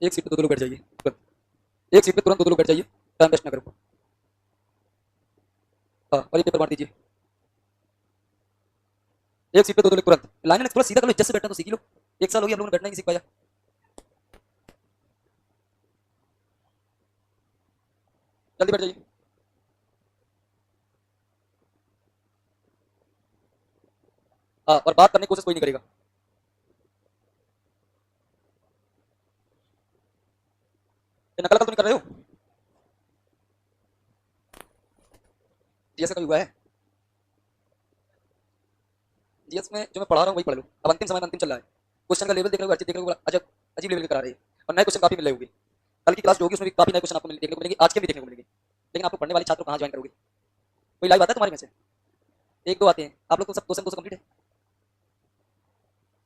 एक सीट पे दो लोग बैठ जाइए तुरंत। एक सीट पे तुरंत दो लोग बैठ जाइए, टाइम वेस्ट ना करो। हाँ, और ये पेपर बांट दीजिए। एक सीट पे दो लोग तुरंत लाइन में थोड़ा सीधा कर लो, इज्जत से बैठना तो सीख ही लो। एक साल हो गया हम लोगों ने बैठना ही नहीं सीख पाया। जल्दी बैठ जाइए। हाँ, और बात करने की कोशिश कोई नहीं करेगा। ये नकल तो नहीं कर रहे हो? जीएस का युवा है। जीएस में जो मैं पढ़ा रहा हूँ वही पढ़ लो। अब अंतिम समय में अंतिम चल रहा है। क्वेश्चन का लेवल देख रहे हो, अच्छी देख रहे हो, अजब अजीब लेवल के करा रही है। और नए क्वेश्चन काफी मिल रहे होंगे। कल की क्लास जो होगी उसमें भी काफी नए क्वेश्चन आपको देखने को मिलेंगे, आज के भी देखने को मिलेंगे। लेकिन आपको पढ़ने वाले छात्र कहाँ ज्वाइन करोगे? कोई लाइव आता है तुम्हारे में से? एक दो आते हैं, आप लोग तो सब क्वेश्चन कंप्लीट है।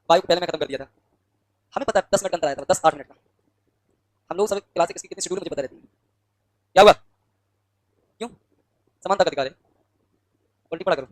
फाइव को पहले मैं खत्म कर दिया था। हमें पता है 10 मिनट का अंतर आया था, 10-8 मिनट का। हम लोग सब क्लास किसकी कितनी शेड्यूल मुझे पता रहती है। क्या हुआ? क्यों? समानता का अधिकार है। उल्टी पढ़ा करो।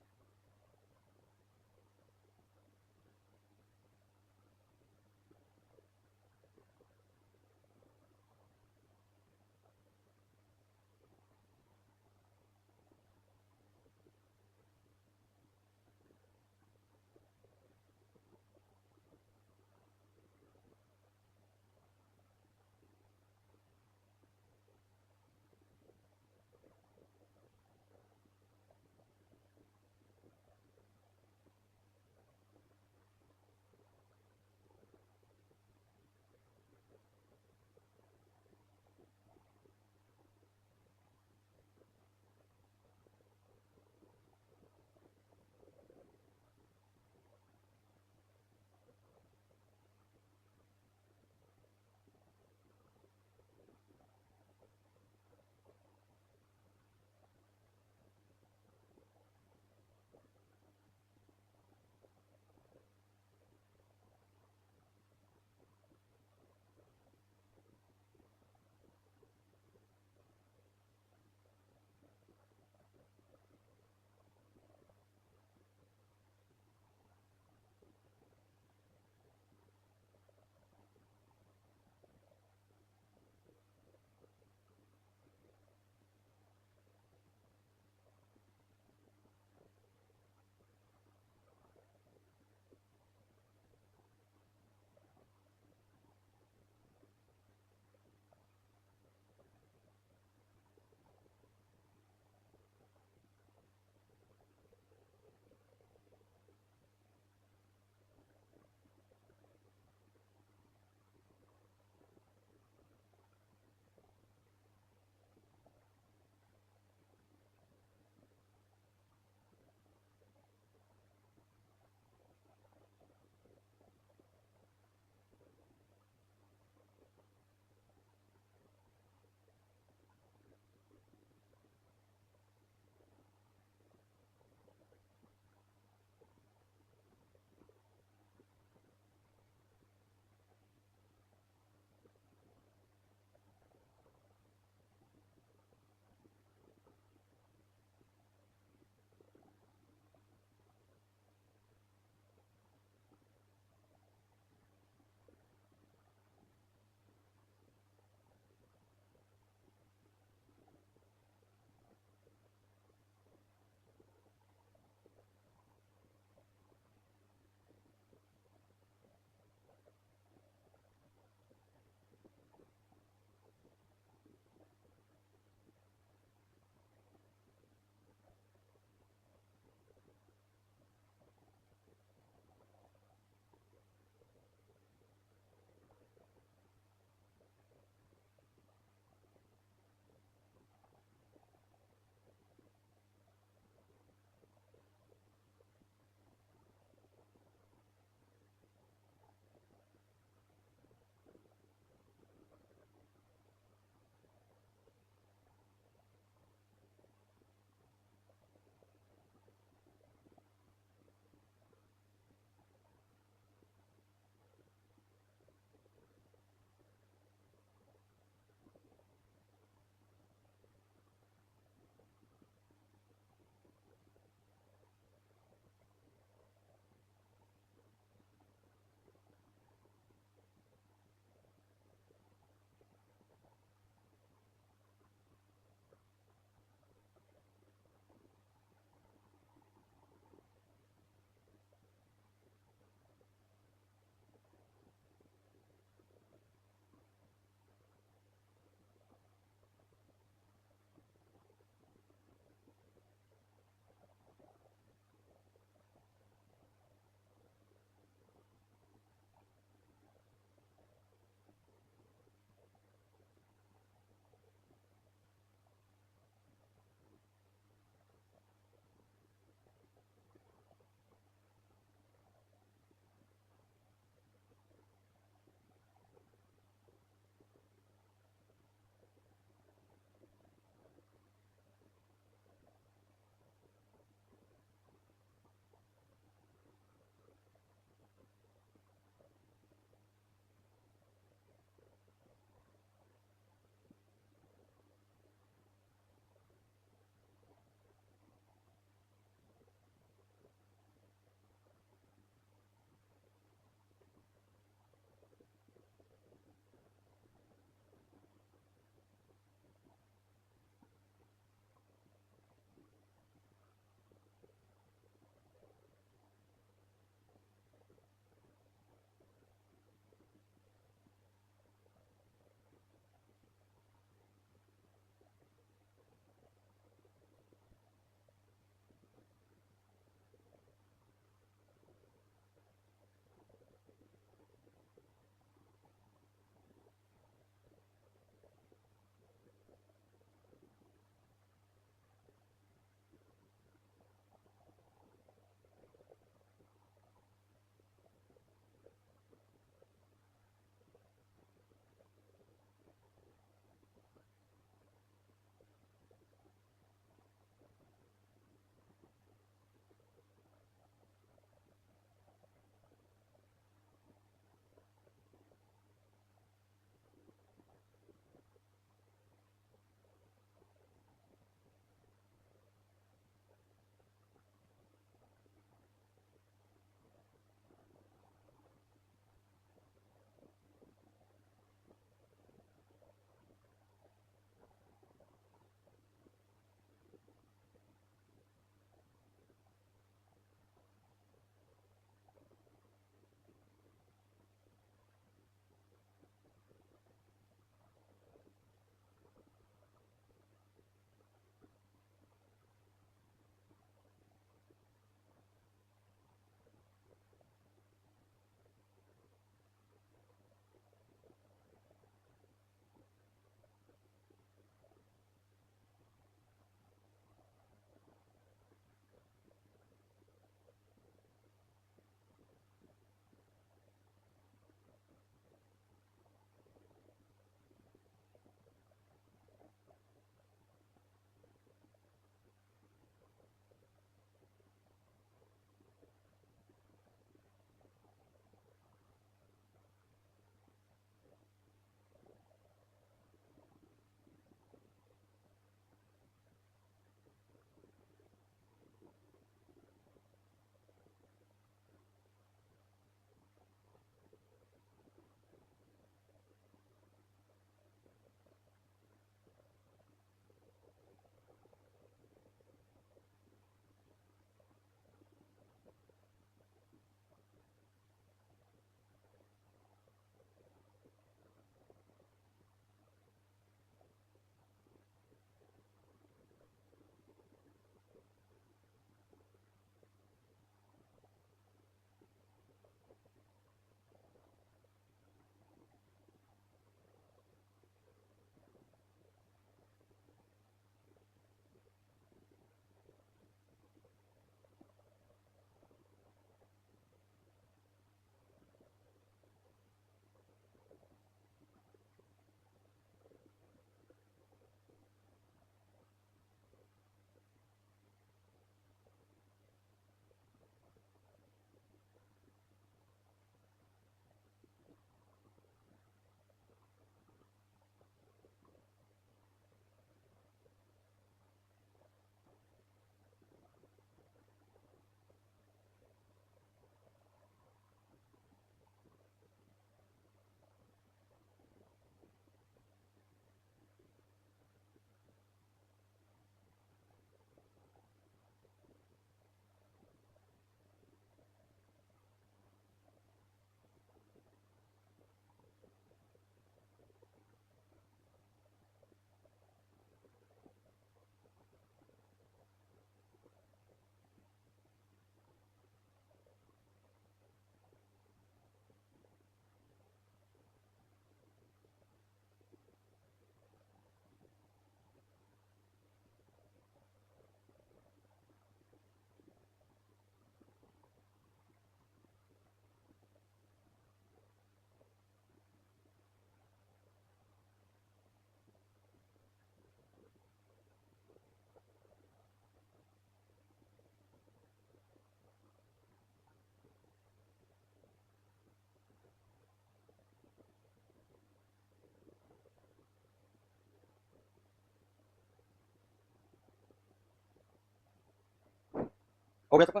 हो गया सबका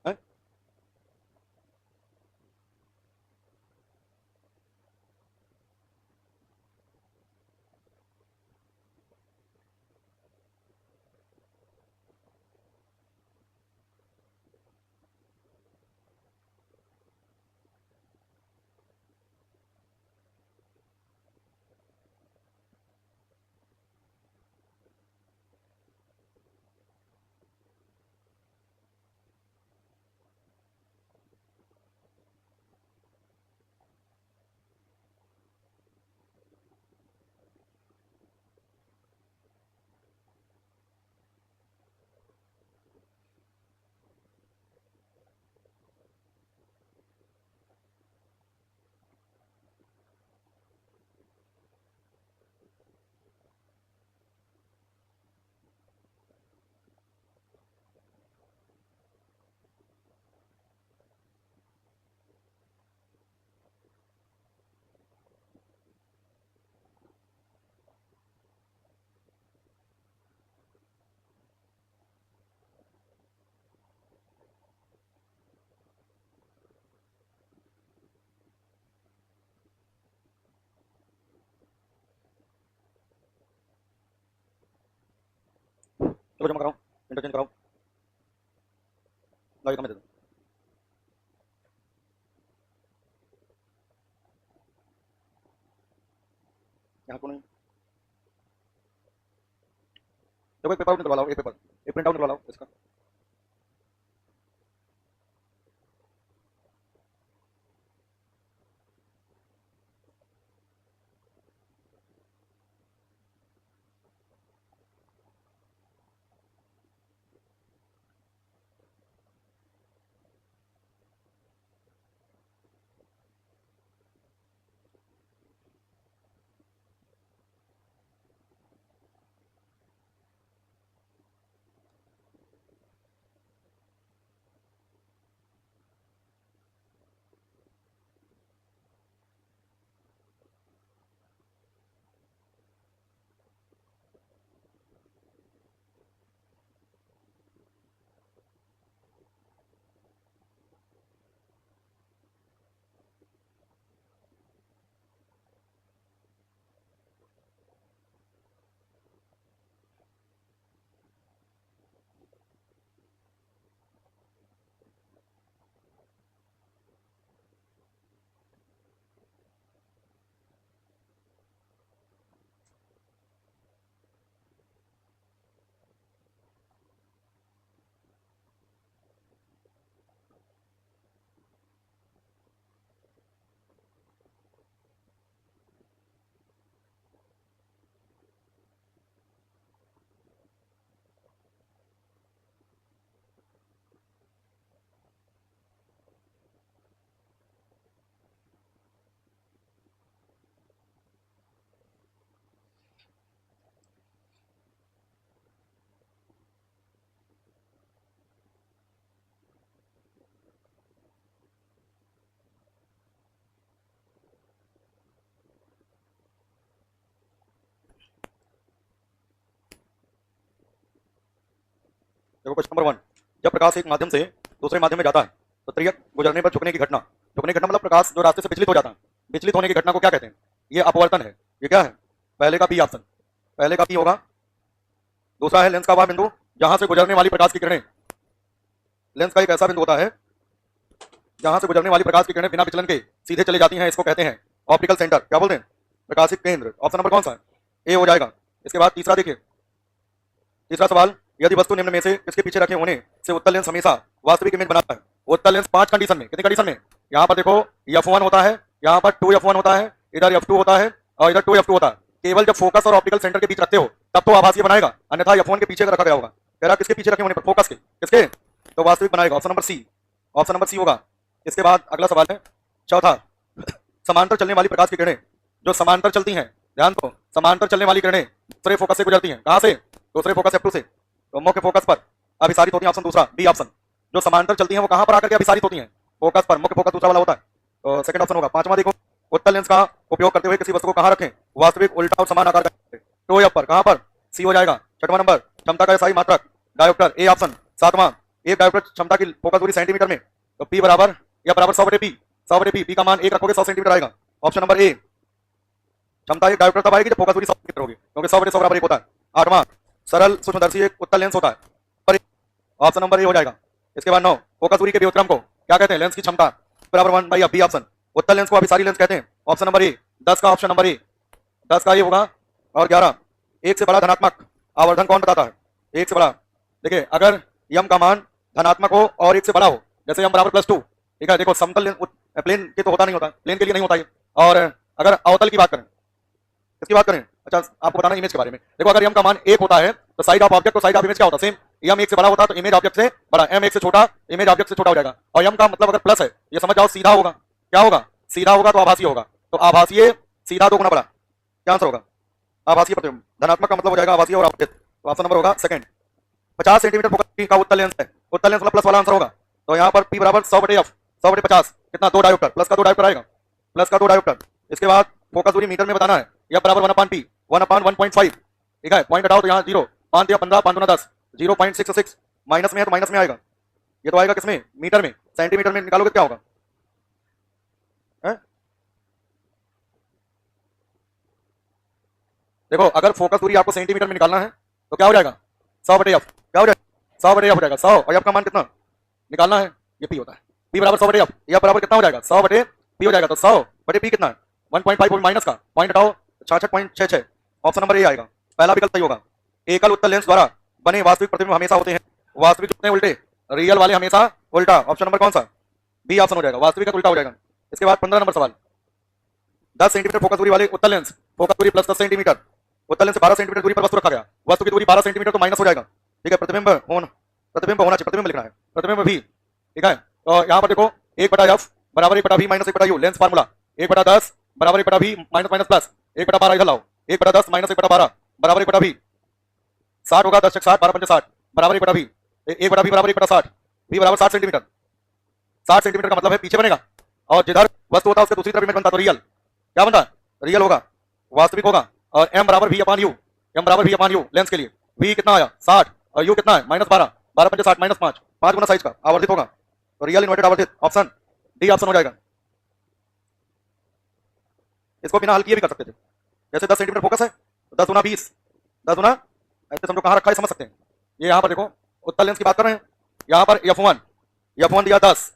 है? चलो जमा कराओ, इंटरचेंज कराओ, लाइट हमें दे दो। यहाँ को नहीं, देखो एक पेपर आउट निकलवा लाओ, एक पेपर, एक प्रिंट आउट निकलवा लाओ इसका। देखो क्वेश्चन नंबर 1, जब प्रकाश एक माध्यम से दूसरे माध्यम में जाता है तो त्रियक गुजरने पर झुकने की घटना, झुकने की घटना मतलब प्रकाश जो रास्ते से विचलित हो जाता है, विचलित होने की घटना को क्या कहते हैं? ये अपवर्तन है। ये क्या है? पहले का बी ऑप्शन, पहले का बी होगा। दूसरा है लेंस का वह बिंदु जहां से गुजरने वाली प्रकाश की किरणें, लेंस का एक ऐसा बिंदु होता है जहां से गुजरने वाली प्रकाश की किरणें बिना विचलन के सीधे चले जाती हैं, इसको कहते हैं ऑप्टिकल सेंटर। क्या बोलते हैं? प्रकाशिक केंद्र। ऑप्शन नंबर कौन सा है? ए हो जाएगा। इसके बाद तीसरा देखिए, तीसरा सवाल, यदि वस्तु निम्न में से किसके पीछे रखे होने से उत्तल लेंस हमेशा वास्तविक इमेज बनाता है? उत्तल लेंस 5 कंडीशन में, कितनी कंडीशन में? यहाँ पर देखो F1 होता है, यहाँ पर 2F1 होता है, इधर F2 होता है और इधर 2F2 होता है। केवल जब फोकस और ऑप्टिकल सेंटर के बीच रखते हो तब तो आभासी बनाएगा, अन्यथा F1 के पीछे रखा गया होगा। कह रहा किसके पीछे रखे होने पर? फोकस के। किसके? तो वास्तविक बनाएगा। Option number C, option number C होगा। इसके बाद अगला सवाल है चौथा, समांतर चलने वाली प्रकाश की किरणें जो समांतर चलती हैं, ध्यान दो, समांतर चलने वाली किरणें दूसरे फोकस से गुजरती हैं। कहां से? दूसरे फोकस F2 से, तो मुख्य फोकस पर अभिसारित होती हैं। ऑप्शन दूसरा बी ऑप्शन, जो समांतर चलती हैं वो कहां पर आकर के अभिसारित होती हैं? फोकस पर। मुख्य फोकस दूसरा वाला होता है, तो सेकंड ऑप्शन होगा। पांचवा देखो, उत्तल लेंस का उपयोग करते हुए किसी वस्तु को कहां रखें? वास्तविक, उल्टा और समान आकार का। टो एफ पर, कहां पर? सी हो जाएगा। छठवां नंबर, क्षमता का एसआई मात्रक डायोप्टर, ए ऑप्शन। सातवां, एक डायोप्टर क्षमता की फोकस दूरी सेंटीमीटर में, तो पी बराबर या बराबर 100/p, 100/p, पी का मान 1 रखोगे 100 सेंटीमीटर आएगा। ऑप्शन नंबर ए, क्षमता एक डायोप्टर तब आएगी जब फोकस दूरी 100 सेंटीमीटर होगी, क्योंकि 100/100 बराबर 1 होता है। 8वां, सरल सूक्ष्मदर्शी एक उत्तल लेंस होता है, ऑप्शन नंबर ए हो जाएगा। इसके बाद 9, फोकस दूरी के व्युत्क्रम को क्या कहते हैं? लेंस की क्षमता बराबर 1/f, बी ऑप्शन। उत्तल लेंस को अभिसारी लेंस कहते हैं, ऑप्शन नंबर ए। 10 का ऑप्शन नंबर ए, 10 का ये होगा। और 11, एक से बड़ा धनात्मक आवर्धन कौन बताता है? एक से बड़ा, देखिए अगर यम का मान धनात्मक हो और एक से बड़ा हो, जैसे यम बराबर +2, ठीक है। देखो समतल प्लेन के तो होता नहीं होता, प्लेन के लिए नहीं होता ये। और अगर अवतल की बात करें, किसकी बात करें? अच्छा आपको बताना इमेज के बारे में। देखो अगर यम का मान 1 होता है तो साइड ऑफ ऑब्जेक्ट और साइड ऑफ इमेज क्या होता है? सेम। यम 1 से बड़ा होता है तो इमेज ऑब्जेक्ट से बड़ा, एम 1 से छोटा, इमेज ऑब्जेक्ट से छोटा हो जाएगा। और यम का मतलब अगर प्लस है, ये समझ जाओ सीधा होगा। क्या होगा? सीधा होगा तो आभासीय होगा। तो आभासीय सीधा 2 गुना बड़ा, क्या आंसर होगा? आभासीय प्रतिबिंब। धनात्मक का मतलब हो जाएगा आभासीय और आपतित, तो ऑप्शन नंबर होगा सेकंड। 50 सेंटीमीटर फोकस का उत्तल लेंस है, उत्तल लेंस मतलब प्लस वाला आंसर होगा। तो यहाँ पर पी बराबर 100/f, 100/50, कितना? 2 डायोप्टर, प्लस का 2 डायोप्टर आएगा, प्लस का 2 डायोप्टर। इसके बाद फोकस दूरी मीटर में बताना है, या बराबर 1/p, 1/1.5, ठीक है। पॉइंट हटाओ तो यहाँ 0, 5 या 15, 5 दूना 10, 0.66, माइनस में है तो माइनस में आएगा। ये तो आएगा किसमें? मीटर में। सेंटीमीटर में निकालोगे क्या होगा? देखो अगर फोकस दूरी आपको सेंटीमीटर में निकालना है तो क्या हो जाएगा? 100/f, क्या हो जाएगा? 100/f हो जाएगा। 100 और f का मान कितना निकालना है? ये p होता है, p बराबर 100/f, f बराबर कितना हो जाएगा? 100/p हो जाएगा। तो 100/p कितना है? 1.5 माइनस का पॉइंट हटाओ, 66.66, ऑप्शन नंबर ए आएगा। पहला विकल्प सही होगा। एकल उत्तल लेंस द्वारा बने वास्तविक प्रतिबिंब हमेशा होते हैं, वास्तविक होते हैं उल्टे, रियल वाले हमेशा उल्टा। ऑप्शन नंबर कौन सा? बी ऑप्शन हो जाएगा, वास्तविक उल्टा हो जाएगा। इसके बाद 15 नंबर सवाल, 10 सेंटीमीटर फोकस दूरी वाले उत्तल लेंस, फोकस दूरी प्लस 10 सेंटीमीटर, उत्तल लेंस से 12 सेंटीमीटर दूरी पर वस्तु रखा गया, वस्तु की दूरी 12 सेंटीमीटर तो माइनस हो जाएगा, ठीक है। प्रतिबिंब होना चाहिए, प्रतिबिंब लिखना है, प्रतिबिंब भी, ठीक है। तो यहाँ पर देखो 1/f बराबर 1/v minus 1/u, lens formula 1/10 बराबर 1/v माइनस माइनस प्लस 1/12, इधर लाओ 1/10 माइनस 1/12 बराबर 1/v, 60 होगा, 10 60, 12 5 60 बराबर 1/v, 1/v बराबर 1/60, v बराबर 60 सेंटीमीटर। 60 सेंटीमीटर का मतलब है पीछे बनेगा, और जिधर वस्तु होता है उसके दूसरी तरफ इमेज बनता, तो रियल क्या बनता है? रियल होगा, वास्तविक होगा। और m बराबर v/u, m बराबर v/u लेंस के लिए, v कितना आया? 60, और u कितना है? -12, 12 5 60 माइनस 5, 5 गुना साइज का आवर्धित होगा, तो रियल इन्वर्टेड आवर्धित, ऑप्शन डी ऑप्शन हो जाएगा। इसको बिना हल किए भी कर सकते थे, जैसे 10 सेंटीमीटर फोकस है तो 10 गुना 20, 10 गुना, ऐसे समझो कहाँ रखा है समझ सकते हैं। ये यहाँ पर देखो उत्तल लेंस की बात कर रहे हैं, यहाँ पर f1 दिया 10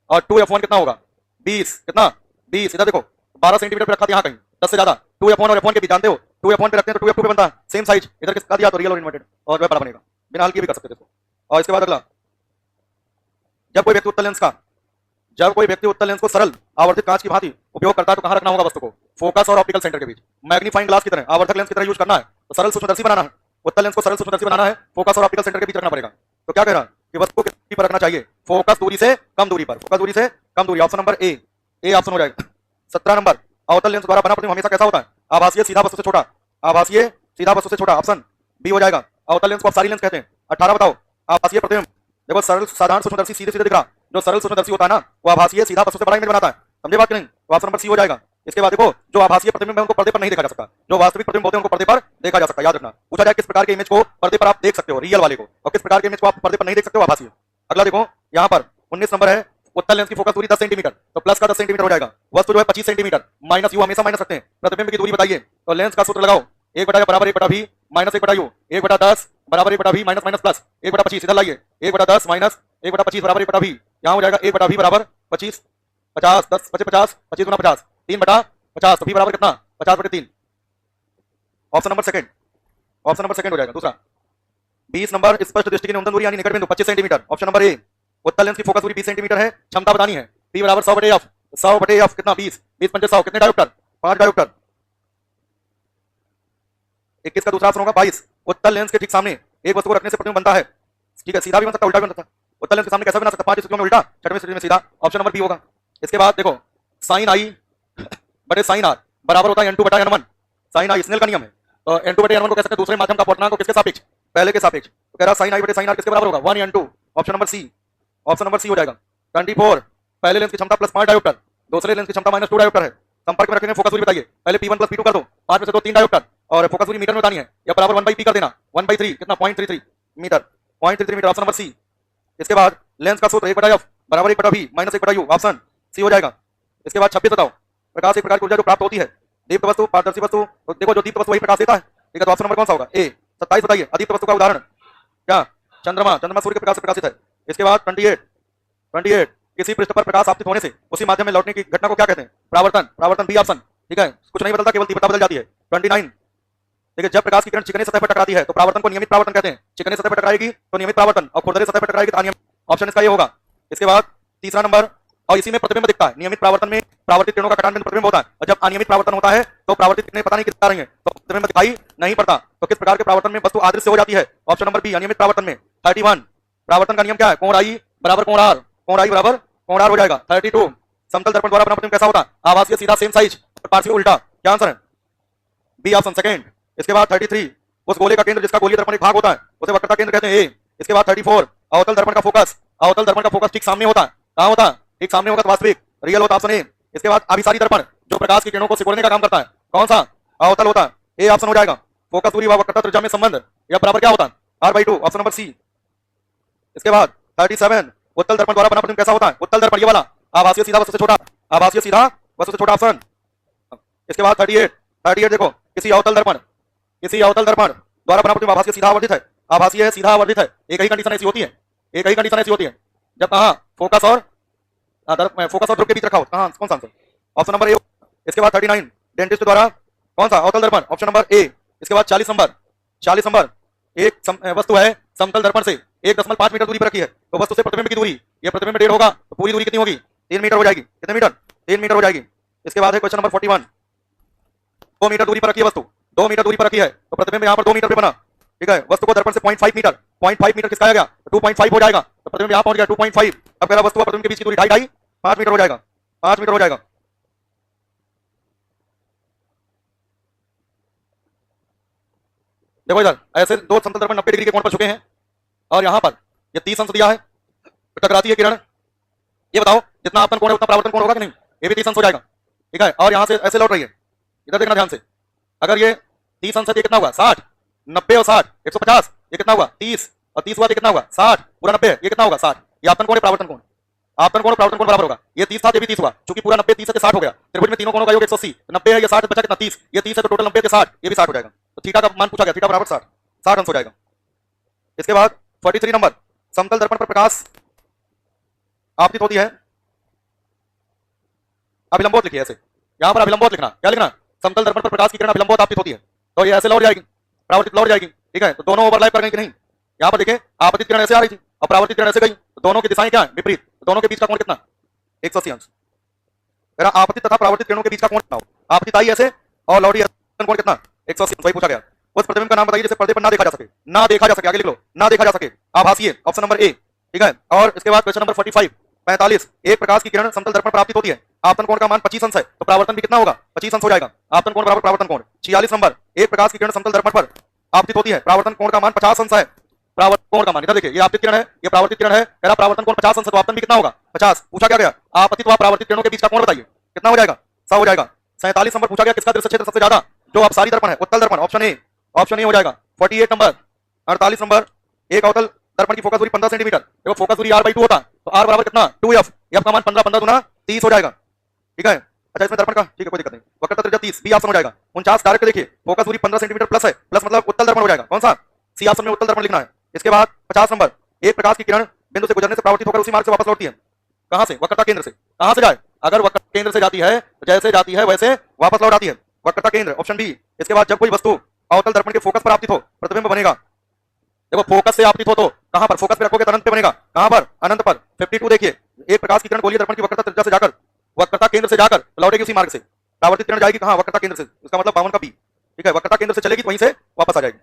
और 2f1 कितना होगा? 20, कितना? 20, इधर देखो 12 सेंटीमीटर पे रखा था यहाँ कहीं, 10 से ज्यादा, 2f1 और f1 के बीच जानते हो, 2f1 पे रखते हैं तो 2f2 पे बनता है, सेम साइज, इधर किसका दिया तो रियल और इन्वर्टेड, और जो है बड़ा बनेगा, बिना हल किए भी कर सकते थे इसको। और इसके बाद अगला, जब कोई व्यक्ति उत्तल लेंस को सरल आवर्धित कांच की भांति उपयोग करता है तो कहाँ रखना होगा वस्तु को? फोकस और ऑप्टिकल सेंटर के बीच, मैग्नीफाइंग ग्लास की तरह, आवर्धक लेंस की तरह यूज करना है, तो सरल सूक्ष्मदर्शी बनाना है, उत्तल लेंस को सरल सूक्ष्मदर्शी बनाना है, फोकस और ऑप्टिकल सेंटर के बीच रखना पड़ेगा। तो क्या कह रहा है कि वस्तु को कितनी पर रखना चाहिए? फोकस दूरी से कम दूरी पर, फोकस दूरी से कम दूरी, ऑप्शन नंबर ए ऑप्शन हो जाएगा। 17 नंबर, अवतल लेंस द्वारा बना प्रतिबिंब हमेशा कैसा होता है? आभासीय सीधा वस्तु से छोटा, आभासीय सीधा वस्तु से छोटा, ऑप्शन बी हो जाएगा। अवतल लेंस को अपसारी लेंस कहते हैं। 18 बताओ, आभासीय प्रतिबिंब, देखो सरल साधारण सूक्ष्मदर्शी सीधे सीधे दिख रहा, जो सरल सूक्ष्मदर्शी होता है ना वो आभासीय सीधा वस्तु से बड़ा इमेज बनाता है, समझे बात कि नहीं? तो ऑप्शन नंबर सी हो जाएगा। इसके बाद देखो जो आभासीय प्रतिबिंब है उनको पर्दे पर नहीं देखा जा सकता, जो वास्तविक प्रतिबिंब होते हैं उनको पर्दे पर देखा जा सकता है, याद रखना। पूछा जाए किस प्रकार के इमेज को पर्दे पर आप देख सकते हो, रियल वाले को, और किस प्रकार के इमेज को आप पर्दे पर नहीं देख सकते हो, आभासीय। अगला देखो यहाँ पर 19 नंबर है, उत्तल लेंस की फोकस दूरी 10 सेंटीमीटर, तो प्लस का 10 सेंटीमीटर हो जाएगा, वस्तु जो है 25 सेंटीमीटर, माइनस यू हमेशा माइनस रखते हैं, प्रतिबिंब की दूरी बताइए, तो लेंस का सूत्र लगाओ, 1/f बराबर 1/v माइनस 1/u, 1/10 बराबर 1/v माइनस माइनस प्लस 1/25, इधर लाइए 1/10 माइनस 1/25 बराबर 1/v, यहाँ हो जाएगा 1/v बराबर 25, 50, 10 25 50, 25 गुना 50, 3/50, तो v बराबर कितना? 50/3, option number second, option number second हो जाएगा। दूसरा 20 नंबर, स्पष्ट दृष्टि की न्यूनतम दूरी यानी निकट बिंदु 25 सेंटीमीटर, ऑप्शन नंबर ए। उत्तल लेंस की फोकस दूरी 20 सेंटीमीटर है, क्षमता बतानी है, p बराबर 100/f, 100/f कितना? 20, 20 पंचे 100, कितने डायोप्टर? 5 डायोप्टर। 21 का दूसरा ऑप्शन होगा 22, उत्तल लेंस के ठीक सामने एक वस्तु को रखने से प्रतिबिंब बनता है, ठीक है, सीधा भी बन सकता, उल्टा भी बन सकता। उत्तल लेंस के सामने कैसा बना सकता? 5 स्थितियों में उल्टा, 6वें स्थिति में सीधा, ऑप्शन नंबर बी होगा। इसके बाद देखो साइन आई बटे साइन आर बराबर होता है n2/n1, साइन आई स्नेल का नियम है, तो n2/n1 को कह सकते हैं दूसरे माध्यम का अपवर्तनांक को किसके सापेक्ष? पहले के सापेक्ष, तो कह रहा साइन आई बटे साइन आर किसके बराबर होगा? 1n2, option number C, option number C हो जाएगा। 24, पहले लेंस की क्षमता +5 डायोप्टर, दूसरे लेंस की क्षमता -2 डायोप्टर है, संपर्क में रखने फोकस दूरी बताइए, पहले p1 + p2 कर दो, 5 में से 2 3 डायोप्टर, और फोकस दूरी मीटर में बतानी है, या बराबर 1/p कर देना, 1/3 कितना? 0.33 metre, 0.33 metre, option number C. इसके बाद लेंस का सूत्र 1/f बराबर 1/v minus 1/u option C हो जाएगा। इसके बाद 26 बताओ, प्रकाश एक प्रकार की ऊर्जा जो प्राप्त होती है दीप्त वस्तु पारदर्शी वस्तु, तो देखो जो दीप्त वस्तु वही प्रकाश देता है, ठीक है। तो ऑप्शन नंबर कौन सा होगा? ए। 27 बताइए, अदीप्त वस्तु का उदाहरण क्या? चंद्रमा, चंद्रमा सूर्य के प्रकाश से प्रकाशित है। इसके बाद 28 किसी पृष्ठ पर प्रकाश आपतित होने से उसी माध्यम में लौटने की घटना को क्या कहते हैं? परावर्तन, परावर्तन बी ऑप्शन, ठीक है। कुछ नहीं बदलता, केवल तीव्रता बदल जाती है। 29 ठीक है, जब प्रकाश की किरण चिकनी सतह पर टकराती है तो परावर्तन को नियमित परावर्तन कहते हैं। चिकनी सतह पर टकराएगी तो नियमित परावर्तन, और खुरदरी सतह पर टकराएगी तो अनियमित। ऑप्शन इसका ये होगा। इसके बाद तीसरा नंबर, और इसी में प्रतिबिंब दिखता है। नियमित परावर्तन में परावर्तित किरणों का कटान बिंदु प्रतिबिंब होता है, और जब अनियमित परावर्तन होता है तो परावर्तित किरणें पता नहीं किस रही है, तो प्रतिबिंब दिखाई नहीं पड़ता। तो किस प्रकार के परावर्तन में वस्तु अदृश्य हो जाती है? ऑप्शन नंबर बी, अनियमित परावर्तन में। 31 परावर्तन का नियम क्या है? कोण आई बराबर कोण आर, कोण आई बराबर कोण आर हो जाएगा। 32 समतल दर्पण द्वारा बना प्रतिबिंब कैसा होता है? आभासीय, सीधा, सेम साइज और पार्श्व उल्टा। क्या आंसर है? B option second. इसके बाद 33 उस गोले का केंद्र जिसका गोलीय दर्पण एक भाग होता है उसे वक्रता केंद्र कहते हैं, ए। इसके बाद 34 अवतल दर्पण का फोकस, अवतल दर्पण का फोकस ठीक सामने होता है। कहां होता है? ठीक सामने होगा तो वास्तविक, रियल होता है, ऑप्शन ए। इसके बाद अभिसारी दर्पण जो प्रकाश की किरणों को सिकुड़ने का काम करता है, कौन सा? अवतल होता है, ए ऑप्शन हो जाएगा। फोकस दूरी व वक्रता त्रिज्या में संबंध या बराबर क्या होता है? r/2 option number C. इसके बाद 37 उत्तल दर्पण द्वारा बना प्रतिबिंब कैसा होता है? उत्तल दर्पण ये वाला, आभासीय सीधा वस्तु से छोटा, आभासीय सीधा वस्तु से छोटा, ऑप्शन। इसके बाद 38 देखो, किसी अवतल दर्पण द्वारा बना प्रतिबिंब आभासीय सीधा आवर्धित है, आभासीय है सीधा आवर्धित है। एक ही कंडीशन ऐसी होती है, एक ही कंडीशन ऐसी होती है जब कहां फोकस और ध्रुव के बीच रखा हो। कहां, कौन सा आंसर? Option number A. इसके बाद 39 डेंटिस्ट द्वारा कौन सा? अवतल दर्पण, ऑप्शन नंबर ए। इसके बाद 40 नंबर एक वस्तु है समतल दर्पण से 1.5 मीटर दूरी पर रखी है, तो वस्तु से प्रतिबिंब की दूरी, ये प्रतिबिंब 1.5 होगा, तो पूरी दूरी कितनी होगी? 3 मीटर हो जाएगी। कितने मीटर? 3 मीटर हो जाएगी। इसके बाद है क्वेश्चन नंबर 41 2 मीटर दूरी पर रखी है वस्तु, 2 मीटर दूरी पर रखी है, तो प्रतिबिंब यहाँ पर 2 मीटर पे बना, ठीक है। वस्तु को दर्पण से 0.5 मीटर खिसकाया गया तो 2.5 हो जाएगा, तो प्रतिबिंब यहाँ पहुंच गया 2.5। अब कह रहा वस्तु और प्रतिबिंब के बीच की दूरी 2.5 5 मीटर हो जाएगा, 5 मीटर हो जाएगा। देखो इधर ऐसे दो समतल दर्पण 90 डिग्री के कोण पर झुके हैं, और यहाँ पर ये 30 अंश दिया है, टकराती है किरण। ये बताओ जितना आपतन कोण है उतना परावर्तन कोण होगा कि नहीं? ये भी 30 अंश हो जाएगा, ठीक है। और यहाँ से ऐसे लौट रही है, इधर देखना ध्यान से। अगर ये 30 अंश है, कितना हुआ? 60, 90 और 60 150, ये कितना हुआ? 30 और 30 हुआ तो कितना हुआ? 60 पूरा 90, ये कितना होगा? 60। ये आपतन कोण है, परावर्तन कोण, आपतन कोण परावर्तन कोण बराबर होगा। ये 30 था, ये भी 30 हुआ, क्योंकि पूरा 90 30 से 60 हो गया। त्रिभुज में तीनों कोणों का योग 180, 90 है, ये 60 बचा कितना? 30, ये 30 है तो टोटल 90 के 60, ये भी 60 हो जाएगा। तो थीटा का मान पूछा गया, थीटा बराबर 60 अंश हो जाएगा। इसके बाद 43 नंबर, समतल दर्पण पर प्रकाश आपतित होती है, अभिलंबोत लिखिए ऐसे, यहां पर अभिलंबोत लिखना। क्या लिखना? समतल दर्पण पर प्रकाश की किरण अभिलंबोत आपतित होती है, तो ये ऐसे लौट जाएगी, परावर्तित लौट जाएगी, ठीक है। तो दोनों ओवरलैप कर गई कि नहीं? यहाँ पर देखिए, आपतित किरण ऐसे आ रही थी और परावर्तित किरण ऐसे गई, तो दोनों की दिशाएं क्या है? विपरीत। तो दोनों के बीच का कोण कितना? 180 अंश। मेरा आपतित तथा परावर्तित किरणों के बीच का कोण कितना हो? आपतित आई ऐसे और लौटी ऐसे, कोण कितना? 180 अंश। वही पूछा गया। उस प्रतिबिंब का नाम बताइए जिसे पर्दे पर ना देखा जा सके, ना देखा जा सके, आगे लिख लो, ना देखा जा सके, आभासीय, ऑप्शन नंबर ए, ठीक है। और इसके बाद क्वेश्चन नंबर 45 एक प्रकाश की किरण समतल दर्पण पर आपतित होती है, आपतन कोण का मान 25 अंश है, तो परावर्तन भी कितना होगा? 25 अंश हो जाएगा। आपतन कोण बराबर परावर्तन कोण। 46 नंबर, एक प्रकाश की किरण समतल दर्पण पर आपतित होती है, परावर्तन कोण का मान 50 अंश है, परावर्तन कोण का मान, इधर देखिए, ये आपतित किरण है, ये परावर्तित किरण है, कह रहा परावर्तन कोण 50 अंश है, तो आपतन भी कितना होगा? 50। पूछा क्या गया? आपतित व परावर्तित किरणों के बीच का कोण बताइए, कितना हो जाएगा? 100 हो जाएगा। 47 नंबर पूछा गया किसका दृश्य क्षेत्र सबसे ज्यादा? जो अपसारी दर्पण है, उत्तल दर्पण, ऑप्शन ए, ऑप्शन ए हो जाएगा। 48 नंबर, 48 नंबर, एक अवतल दर्पण की फोकस दूरी 15 सेंटीमीटर, देखो फोकस दूरी r/2 होता है, तो r बराबर कितना? 2f, f का मान 15 15 गुना 30 हो जाएगा, ठीक है। अच्छा इसमें दर्पण का, ठीक है कोई दिक्कत नहीं, वक्रता त्रिज्या 30, बी ऑप्शन हो जाएगा। 49 डायरेक्ट देखिए, फोकस दूरी 15 सेंटीमीटर प्लस है, प्लस मतलब उत्तल दर्पण हो जाएगा, कौन सा? सी ऑप्शन में उत्तल दर्पण लिखना है। इसके बाद 50 नंबर, एक प्रकाश की किरण बिंदु से गुजरने से परावर्तित होकर उसी मार्ग से वापस लौटती है, कहां से? वक्रता केंद्र से। कहां से जाए? अगर वक्रता केंद्र से जाती है तो जैसे जाती है वैसे वापस लौट आती है, वक्रता केंद्र, ऑप्शन बी। इसके बाद जब कोई वस्तु अवतल दर्पण के फोकस पर आपतित हो, प्रतिबिंब बनेगा। देखो फोकस से आपतित हो तो कहां पर? फोकस पे रखोगे तो अनंत पे बनेगा, कहां पर? अनंत पर। 52 देखिए, एक प्रकाश की किरण गोलीय दर्पण की वक्रता त्रिज्या से जाकर, वक्रता केंद्र से जाकर लौटेगी उसी मार्ग से, परावर्तित किरण जाएगी कहां? वक्रता केंद्र से, इसका मतलब 52 का बी, ठीक है। वक्रता केंद्र से चलेगी तो वहीं से वापस आ जाएगी।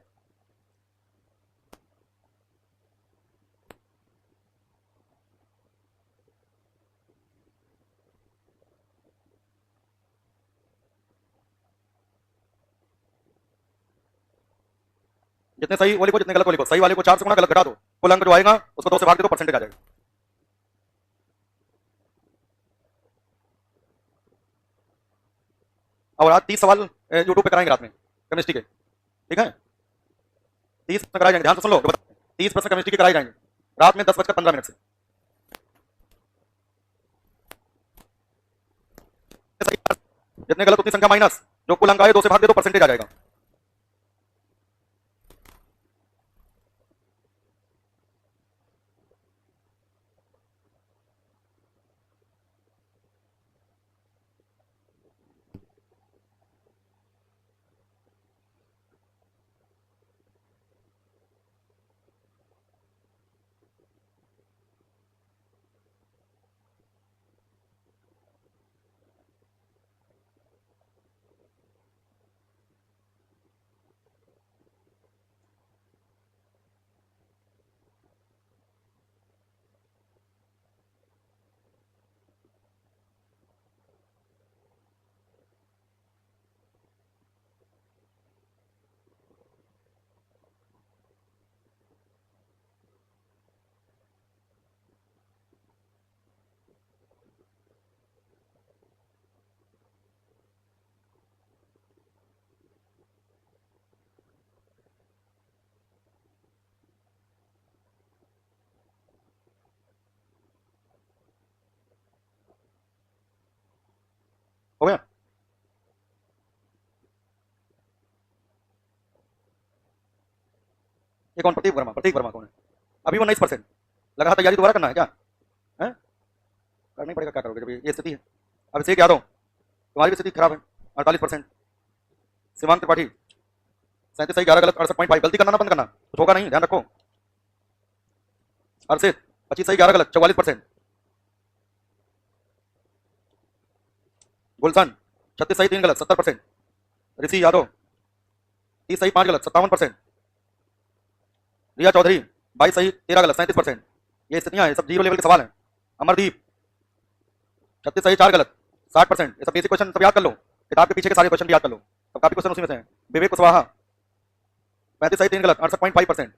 जितने सही वो लिखो, जितने गलत वो लिखो। सही वाले को 4 से गुणा, गलत घटा दो, कुल अंक जो आएगा उसको 2 से भाग दे दो, परसेंटेज आ जाएगा। और आज 30 सवाल यूट्यूब पे कराएंगे रात में केमिस्ट्री के, ठीक है। 30 प्रश्न कराए जाएंगे, ध्यान से सुन लो, 30 प्रश्न केमिस्ट्री के कराए जाएंगे रात में 10:15 से। जितने गलत उतनी संख्या माइनस, जो कुल अंक आए 2 से भाग दे तो परसेंटेज आ जाएगा। हो गया? ये कौन? प्रतीक वर्मा। प्रतीक वर्मा कौन है? अभी वो 19% लगा। तैयारी दोबारा करना है क्या? है करना ही पड़ेगा, क्या करोगे जब ये स्थिति है। अब इसे याद हो, तुम्हारी भी स्थिति खराब है। 48%। शिवांग त्रिपाठी 37 सही 11 गलत 68.5। गलती करना ना बंद करना, कुछ होगा नहीं, ध्यान रखो। हर्षित 25 सही 11 गलत 44%। गुलशन 36 सही 3 गलत 70%। ऋषि यादव 30 सही 5 गलत 57%। रिया चौधरी 22 सही 13 गलत 37%। ये स्थितियां हैं, सब जीरो लेवल के सवाल हैं। अमरदीप 36 सही 4 गलत 60%। ये सब बेसिक क्वेश्चन सब याद कर लो, किताब के पीछे के सारे क्वेश्चन भी याद कर लो, सब काफी क्वेश्चन उसी में से हैं। विवेक कुशवाहा 35 सही 3 गलत 68.5%।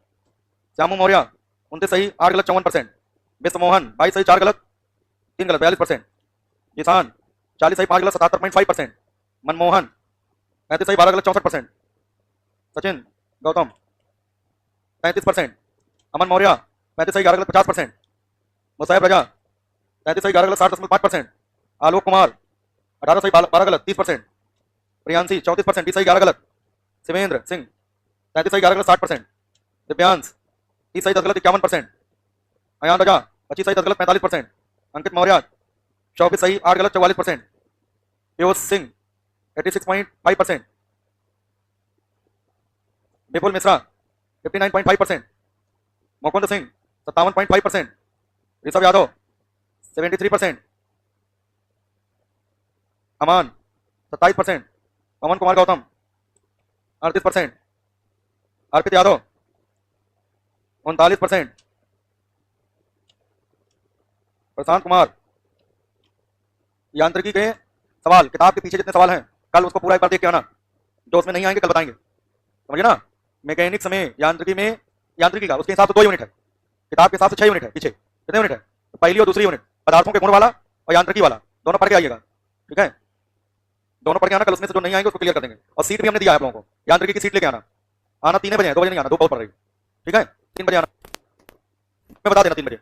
श्यामू मौर्य 29 सही 8 गलत 54%। विश्व मोहन 22 सही 4 गलत 3 गलत 42%। किसान 40 सही 5 गलत 77.5%। मनमोहन 35 सही 12 गलत 64%। सचिन गौतम 33%। अमन मौर्य 35 सही 11 गलत 50%। मुसैब रजा 33 सही 11 गलत 60.5%। आलोक कुमार 18 सही 12 गलत 30%। प्रियांशी 34% 20 सही 11 गलत। शिवेंद्र सिंह 33 सही 11 गलत 60%। दिव्यांश 30 सही 10 गलत 51%। अयान रजा 25 सही 10 गलत 45%। अंकित मौर्य 24 सही 8 गलत 44%। पीयूष सिंह 86.5%। विपुल मिश्रा 59.5%। मुकुंद सिंह 57.5%। ऋषभ यादव 73%। अमान 27%। पवन कुमार गौतम 38%। अर्पित यादव 39%। प्रशांत कुमार यांत्रिकी के सवाल, किताब के पीछे जितने सवाल हैं कल उसको पूरा एक बार देख के आना, जो उसमें नहीं आएंगे कल बताएंगे, समझे ना। मैकेनिक्स में यांत्रिकी का उसके हिसाब से 2 यूनिट है, किताब के हिसाब से 6 यूनिट है। पीछे कितने यूनिट है? पहली और दूसरी यूनिट पदार्थों के गुण वाला और यांत्रिकी वाला, दोनों पढ़ के आइएगा, ठीक है। दोनों पढ़ के आना, कल उसमें से जो नहीं आएंगे उसको क्लियर कर देंगे। और सीट भी हमने दिया है आप लोगों को, यांत्रिकी की सीट लेके आना 3 बजे है, 2 बजे नहीं आना, 2 बहुत पड़ रही है, ठीक है। 3 बजे आना, मैं बता देना 3 बजे।